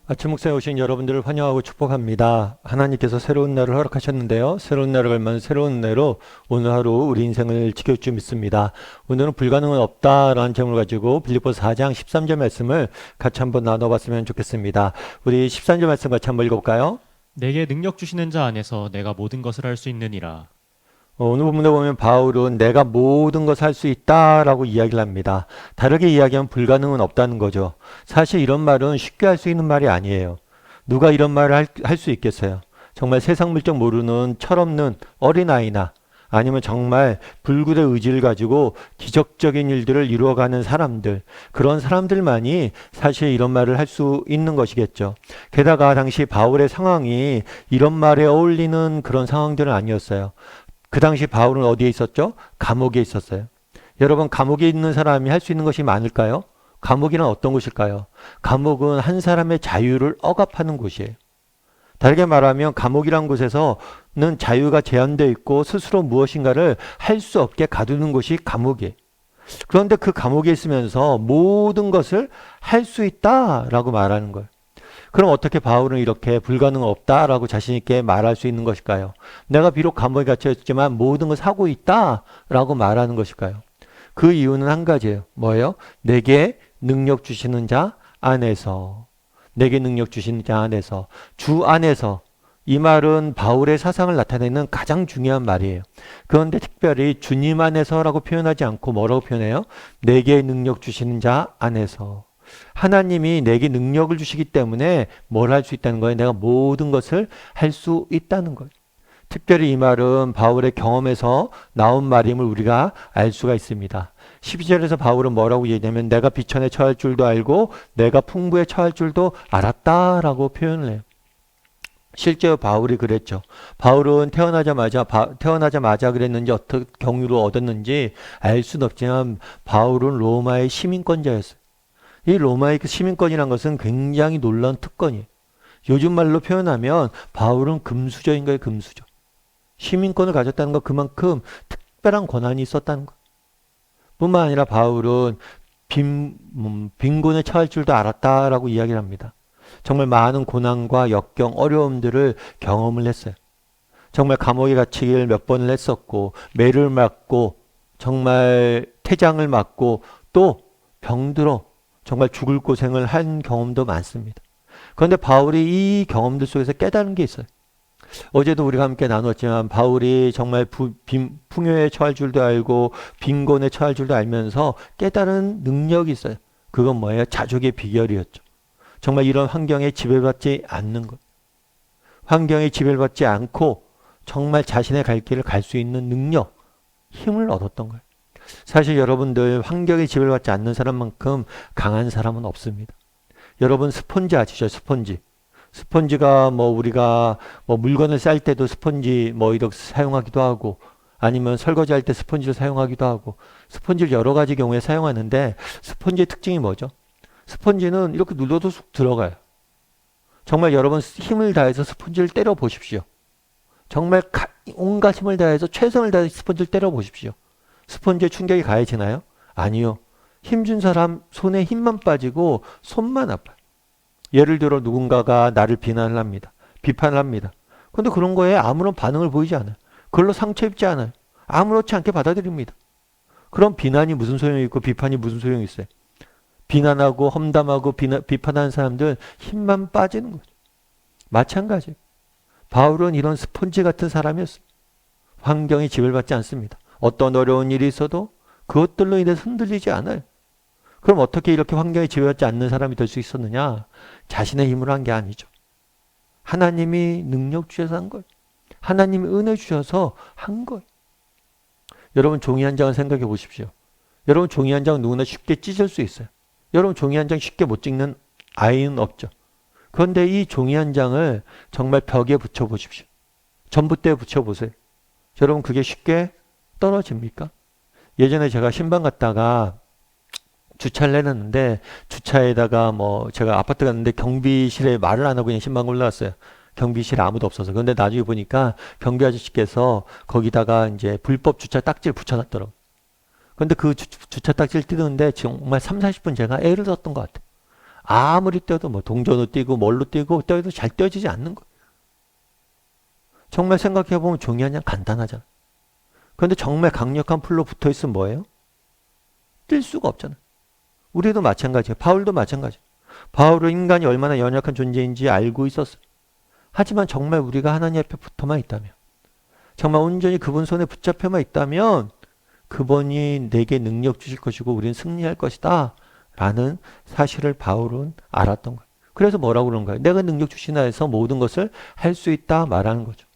아침 묵상에 오신 여러분들을 환영하고 축복합니다. 하나님께서 새로운 날을 허락하셨는데요. 새로운 날을 갈면 새로운 은혜로 오늘 하루 우리 인생을 지켜줄 줄 믿습니다. 오늘은 불가능은 없다라는 제목을 가지고 빌립보서 4장 13절 말씀을 같이 한번 나눠봤으면 좋겠습니다. 우리 13절 말씀 같이 한번 읽어볼까요? 내게 능력 주시는 자 안에서 내가 모든 것을 할 수 있느니라. 오늘 본문에 보면 바울은 내가 모든 것을 할 수 있다라고 이야기를 합니다. 다르게 이야기하면 불가능은 없다는 거죠. 사실 이런 말은 쉽게 할 수 있는 말이 아니에요. 누가 이런 말을 할 수 있겠어요? 정말 세상 물정 모르는 철없는 어린아이나 아니면 정말 불굴의 의지를 가지고 기적적인 일들을 이루어가는 사람들, 그런 사람들만이 사실 이런 말을 할 수 있는 것이겠죠. 게다가 당시 바울의 상황이 이런 말에 어울리는 그런 상황들은 아니었어요. 그 당시 바울은 어디에 있었죠? 감옥에 있었어요. 여러분, 감옥에 있는 사람이 할 수 있는 것이 많을까요? 감옥이란 어떤 곳일까요? 감옥은 한 사람의 자유를 억압하는 곳이에요. 다르게 말하면 감옥이란 곳에서는 자유가 제한되어 있고 스스로 무엇인가를 할 수 없게 가두는 곳이 감옥이에요. 그런데 그 감옥에 있으면서 모든 것을 할 수 있다라고 말하는 거예요. 그럼 어떻게 바울은 이렇게 불가능 없다라고 자신 있게 말할 수 있는 것일까요? 내가 비록 감옥에 갇혀 있지만 모든 것을 하고 있다라고 말하는 것일까요? 그 이유는 한 가지예요. 뭐예요? 내게 능력 주시는 자 안에서. 내게 능력 주시는 자 안에서. 주 안에서. 이 말은 바울의 사상을 나타내는 가장 중요한 말이에요. 그런데 특별히 주님 안에서라고 표현하지 않고 뭐라고 표현해요? 내게 능력 주시는 자 안에서. 하나님이 내게 능력을 주시기 때문에 뭘 할 수 있다는 거예요? 내가 모든 것을 할 수 있다는 거예요. 특별히 이 말은 바울의 경험에서 나온 말임을 우리가 알 수가 있습니다. 12절에서 바울은 뭐라고 얘기하냐면 내가 비천에 처할 줄도 알고 내가 풍부에 처할 줄도 알았다라고 표현을 해요. 실제로 바울이 그랬죠. 바울은 태어나자마자 그랬는지 어떤 경유로 얻었는지 알 수는 없지만 바울은 로마의 시민권자였어요. 이 로마의 시민권이란 것은 굉장히 놀라운 특권이에요. 요즘 말로 표현하면 바울은 금수저인 거예요, 금수저. 시민권을 가졌다는 건 그만큼 특별한 권한이 있었다는 거. 뿐만 아니라 바울은 빈곤에 처할 줄도 알았다라고 이야기를 합니다. 정말 많은 고난과 역경, 어려움들을 경험을 했어요. 정말 감옥에 갇히기를 몇 번을 했었고, 매를 맞고, 정말 태장을 맞고, 또 병들어 정말 죽을 고생을 한 경험도 많습니다. 그런데 바울이 이 경험들 속에서 깨달은 게 있어요. 어제도 우리가 함께 나눴지만 바울이 정말 풍요에 처할 줄도 알고 빈곤에 처할 줄도 알면서 깨달은 능력이 있어요. 그건 뭐예요? 자족의 비결이었죠. 정말 이런 환경에 지배받지 않는 것. 환경에 지배받지 않고 정말 자신의 갈 길을 갈 수 있는 능력, 힘을 얻었던 거예요. 사실 여러분들 환경에 지배받지 않는 사람만큼 강한 사람은 없습니다. 여러분 스펀지 아시죠? 스펀지. 스펀지가 뭐 우리가 뭐 물건을 쌀 때도 스펀지 뭐 이렇게 사용하기도 하고 아니면 설거지 할 때 스펀지를 사용하기도 하고 스펀지를 여러 가지 경우에 사용하는데 스펀지의 특징이 뭐죠? 스펀지는 이렇게 눌러도 쑥 들어가요. 정말 여러분 힘을 다해서 스펀지를 때려 보십시오. 정말 온갖 힘을 다해서 최선을 다해서 스펀지를 때려 보십시오. 스펀지에 충격이 가해지나요? 아니요. 힘준 사람 손에 힘만 빠지고 손만 아파요. 예를 들어 누군가가 나를 비난을 합니다. 비판을 합니다. 그런데 그런 거에 아무런 반응을 보이지 않아요. 그걸로 상처 입지 않아요. 아무렇지 않게 받아들입니다. 그럼 비난이 무슨 소용이 있고 비판이 무슨 소용이 있어요? 비난하고 험담하고 비판하는 사람들 힘만 빠지는 거죠. 마찬가지예요. 바울은 이런 스펀지 같은 사람이었어요. 환경이 지배받지 않습니다. 어떤 어려운 일이 있어도 그것들로 인해서 흔들리지 않아요. 그럼 어떻게 이렇게 환경에 지배받지 않는 사람이 될 수 있었느냐? 자신의 힘으로 한 게 아니죠. 하나님이 능력 주셔서 한 거예요. 하나님이 은혜 주셔서 한 거예요. 여러분 종이 한 장을 생각해 보십시오. 여러분 종이 한 장은 누구나 쉽게 찢을 수 있어요. 여러분 종이 한 장 쉽게 못 찍는 아이는 없죠. 그런데 이 종이 한 장을 정말 벽에 붙여 보십시오. 전봇대에 붙여 보세요. 여러분 그게 쉽게 떨어집니까? 예전에 제가 신방 갔다가 주차를 해놨는데 주차에다가 뭐 제가 아파트 갔는데 경비실에 말을 안 하고 그냥 신방 올라왔어요. 경비실에 아무도 없어서. 그런데 나중에 보니까 경비 아저씨께서 거기다가 이제 불법 주차 딱지를 붙여놨더라고요. 그런데 그 주차 딱지를 뜯었는데 정말 3, 40분 제가 애를 썼던 것 같아요. 아무리 뛰어도 뭐 동전으로 뛰고 뭘로 뛰고 뛰어도 잘 뛰어지지 않는 거예요. 정말 생각해보면 종이 한 장 간단하잖아. 그런데 정말 강력한 풀로 붙어있으면 뭐예요? 뛸 수가 없잖아. 우리도 마찬가지예요. 바울도 마찬가지예요. 바울은 인간이 얼마나 연약한 존재인지 알고 있었어요. 하지만 정말 우리가 하나님 앞에 붙어만 있다면, 정말 온전히 그분 손에 붙잡혀만 있다면 그분이 내게 능력 주실 것이고 우리는 승리할 것이다 라는 사실을 바울은 알았던 거예요. 그래서 뭐라고 그런가요? 내가 능력 주시나 해서 모든 것을 할 수 있다 말하는 거죠.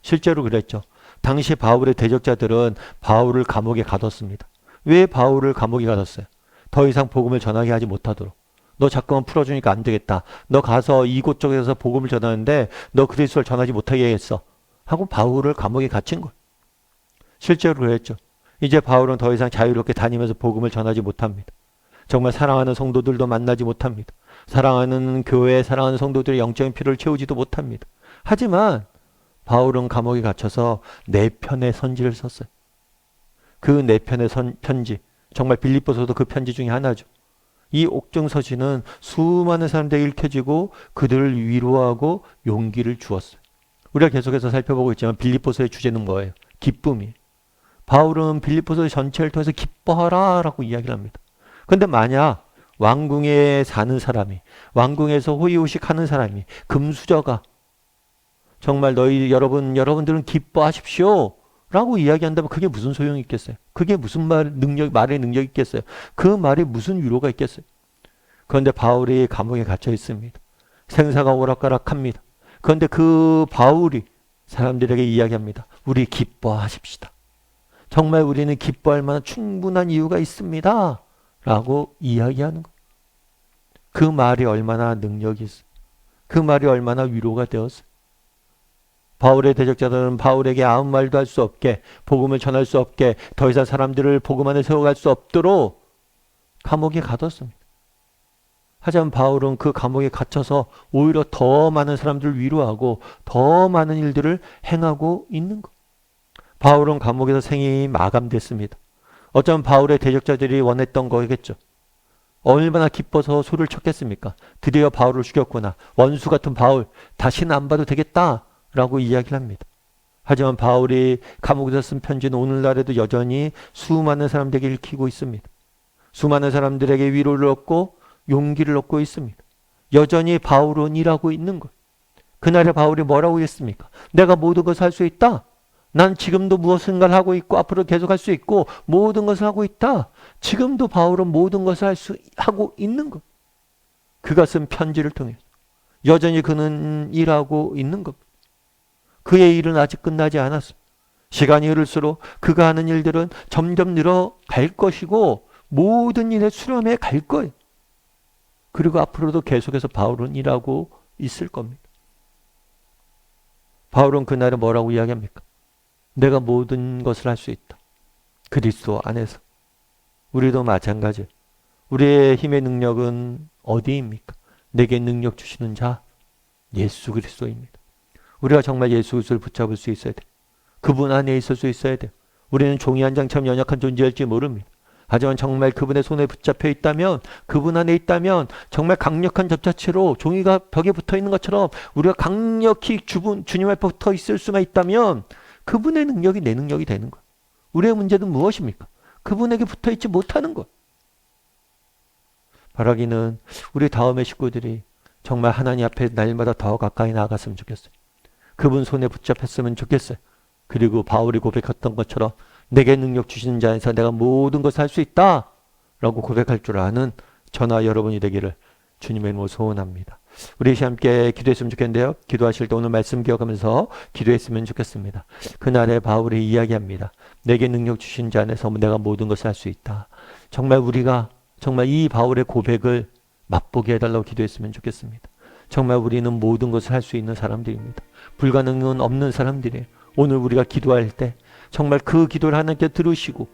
실제로 그랬죠. 당시 바울의 대적자들은 바울을 감옥에 가뒀습니다. 왜 바울을 감옥에 가뒀어요? 더 이상 복음을 전하게 하지 못하도록. 너 자꾸만 풀어주니까 안 되겠다. 너 가서 이곳 쪽에서 복음을 전하는데 너 그리스도를 전하지 못하게 했어. 하고 바울을 감옥에 갇힌 거예요. 실제로 그랬죠. 이제 바울은 더 이상 자유롭게 다니면서 복음을 전하지 못합니다. 정말 사랑하는 성도들도 만나지 못합니다. 사랑하는 교회, 사랑하는 성도들의 영적인 필요를 채우지도 못합니다. 하지만 바울은 감옥에 갇혀서 네 편의 선지를 썼어요. 그 네 편의 편지, 정말 빌립보서도 그 편지 중에 하나죠. 이 옥중서신은 수많은 사람들에게 읽혀지고 그들을 위로하고 용기를 주었어요. 우리가 계속해서 살펴보고 있지만 빌립보서의 주제는 뭐예요? 기쁨이에요. 바울은 빌립보서 전체를 통해서 기뻐하라 라고 이야기를 합니다. 그런데 만약 왕궁에 사는 사람이, 왕궁에서 호의호식하는 사람이, 금수저가 정말 여러분들은 기뻐하십시오 라고 이야기한다면 그게 무슨 소용이 있겠어요? 그게 무슨 말의 능력이 있겠어요? 그 말이 무슨 위로가 있겠어요? 그런데 바울이 감옥에 갇혀 있습니다. 생사가 오락가락합니다. 그런데 그 바울이 사람들에게 이야기합니다. 우리 기뻐하십시다. 정말 우리는 기뻐할 만한 충분한 이유가 있습니다. 라고 이야기하는 거예요. 그 말이 얼마나 능력이 있어요. 그 말이 얼마나 위로가 되었어요. 바울의 대적자들은 바울에게 아무 말도 할 수 없게, 복음을 전할 수 없게, 더 이상 사람들을 복음 안에 세워갈 수 없도록 감옥에 가뒀습니다. 하지만 바울은 그 감옥에 갇혀서 오히려 더 많은 사람들을 위로하고 더 많은 일들을 행하고 있는 것. 바울은 감옥에서 생이 마감됐습니다. 어쩌면 바울의 대적자들이 원했던 거겠죠. 얼마나 기뻐서 소리를 쳤겠습니까? 드디어 바울을 죽였구나. 원수 같은 바울, 다시는 안 봐도 되겠다 라고 이야기를 합니다. 하지만 바울이 감옥에서 쓴 편지는 오늘날에도 여전히 수많은 사람들에게 읽히고 있습니다. 수많은 사람들에게 위로를 얻고 용기를 얻고 있습니다. 여전히 바울은 일하고 있는 것. 그날에 바울이 뭐라고 했습니까? 내가 모든 것을 할 수 있다. 난 지금도 무엇인가를 하고 있고 앞으로 계속할 수 있고 모든 것을 하고 있다. 지금도 바울은 모든 것을 하고 있는 것. 그가 쓴 편지를 통해 여전히 그는 일하고 있는 것. 그의 일은 아직 끝나지 않았어. 시간이 흐를수록 그가 하는 일들은 점점 늘어갈 것이고 모든 일에 수렴해 갈 거예요. 그리고 앞으로도 계속해서 바울은 일하고 있을 겁니다. 바울은 그날에 뭐라고 이야기합니까? 내가 모든 것을 할 수 있다. 그리스도 안에서. 우리도 마찬가지예요. 우리의 힘의 능력은 어디입니까? 내게 능력 주시는 자 예수 그리스도입니다. 우리가 정말 예수 그리스도를 붙잡을 수 있어야 돼요. 그분 안에 있을 수 있어야 돼요. 우리는 종이 한 장처럼 연약한 존재일지 모릅니다. 하지만 정말 그분의 손에 붙잡혀 있다면, 그분 안에 있다면 정말 강력한 접자체로 종이가 벽에 붙어 있는 것처럼 우리가 강력히 주님 앞에 붙어 있을 수만 있다면 그분의 능력이 내 능력이 되는 거예요. 우리의 문제는 무엇입니까? 그분에게 붙어 있지 못하는 것. 바라기는 우리 다음의 식구들이 정말 하나님 앞에 날마다 더 가까이 나아갔으면 좋겠어요. 그분 손에 붙잡혔으면 좋겠어요. 그리고 바울이 고백했던 것처럼 내게 능력 주시는 자에서 내가 모든 것을 할 수 있다 라고 고백할 줄 아는 저나 여러분이 되기를 주님의 이름으로 소원합니다. 우리 함께 기도했으면 좋겠는데요. 기도하실 때 오늘 말씀 기억하면서 기도했으면 좋겠습니다. 그날에 바울이 이야기합니다. 내게 능력 주신 자 안에서 내가 모든 것을 할 수 있다. 정말 우리가 정말 이 바울의 고백을 맛보게 해달라고 기도했으면 좋겠습니다. 정말 우리는 모든 것을 할 수 있는 사람들입니다. 불가능은 없는 사람들이에요. 오늘 우리가 기도할 때 정말 그 기도를 하나님께 들으시고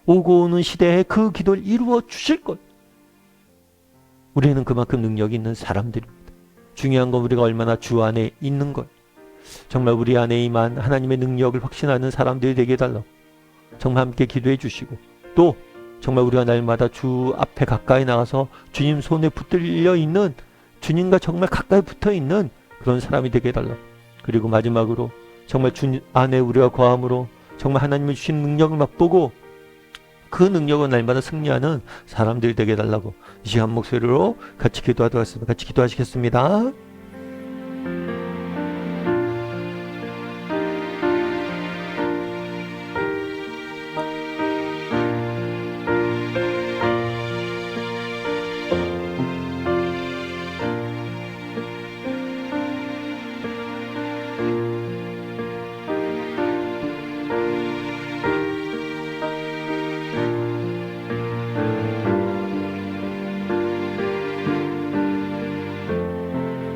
오고 오는 시대에 그 기도를 이루어 주실 것. 우리는 그만큼 능력이 있는 사람들입니다. 중요한 건 우리가 얼마나 주 안에 있는 것. 정말 우리 안에 임한 하나님의 능력을 확신하는 사람들이 되게 해달라고 정말 함께 기도해 주시고 또 정말 우리가 날마다 주 앞에 가까이 나가서 주님 손에 붙들려 있는, 주님과 정말 가까이 붙어 있는 그런 사람이 되게 해달라. 그리고 마지막으로 정말 주님 안에 우리가 거함으로 정말 하나님이 주신 능력을 맛보고 그 능력을 날마다 승리하는 사람들이 되게 해달라고 이 시간 목소리로 같이 기도하도록 하겠습니다. 같이 기도하시겠습니다.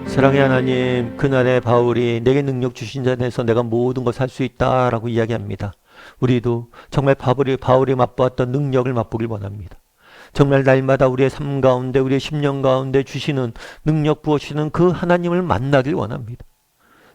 사랑의 하나님, 그날의 바울이 내게 능력 주신 자 안에서 내가 모든 것을 할 수 있다라고 이야기합니다. 우리도 정말 바울이 맛보았던 능력을 맛보길 원합니다. 정말 날마다 우리의 삶 가운데, 우리의 10년 가운데 주시는 능력 부어주시는 그 하나님을 만나길 원합니다.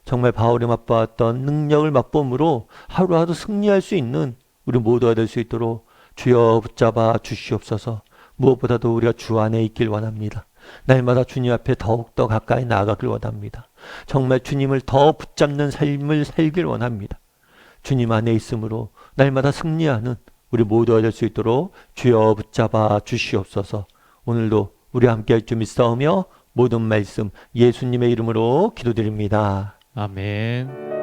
정말 바울이 맛보았던 능력을 맛봄으로 하루하루 승리할 수 있는 우리 모두가 될 수 있도록 주여 붙잡아 주시옵소서. 무엇보다도 우리가 주 안에 있길 원합니다. 날마다 주님 앞에 더욱더 가까이 나아가길 원합니다. 정말 주님을 더 붙잡는 삶을 살길 원합니다. 주님 안에 있으므로 날마다 승리하는 우리 모두가 될 수 있도록 주여 붙잡아 주시옵소서. 오늘도 우리와 함께 할 줄 믿사오며 모든 말씀 예수님의 이름으로 기도드립니다. 아멘.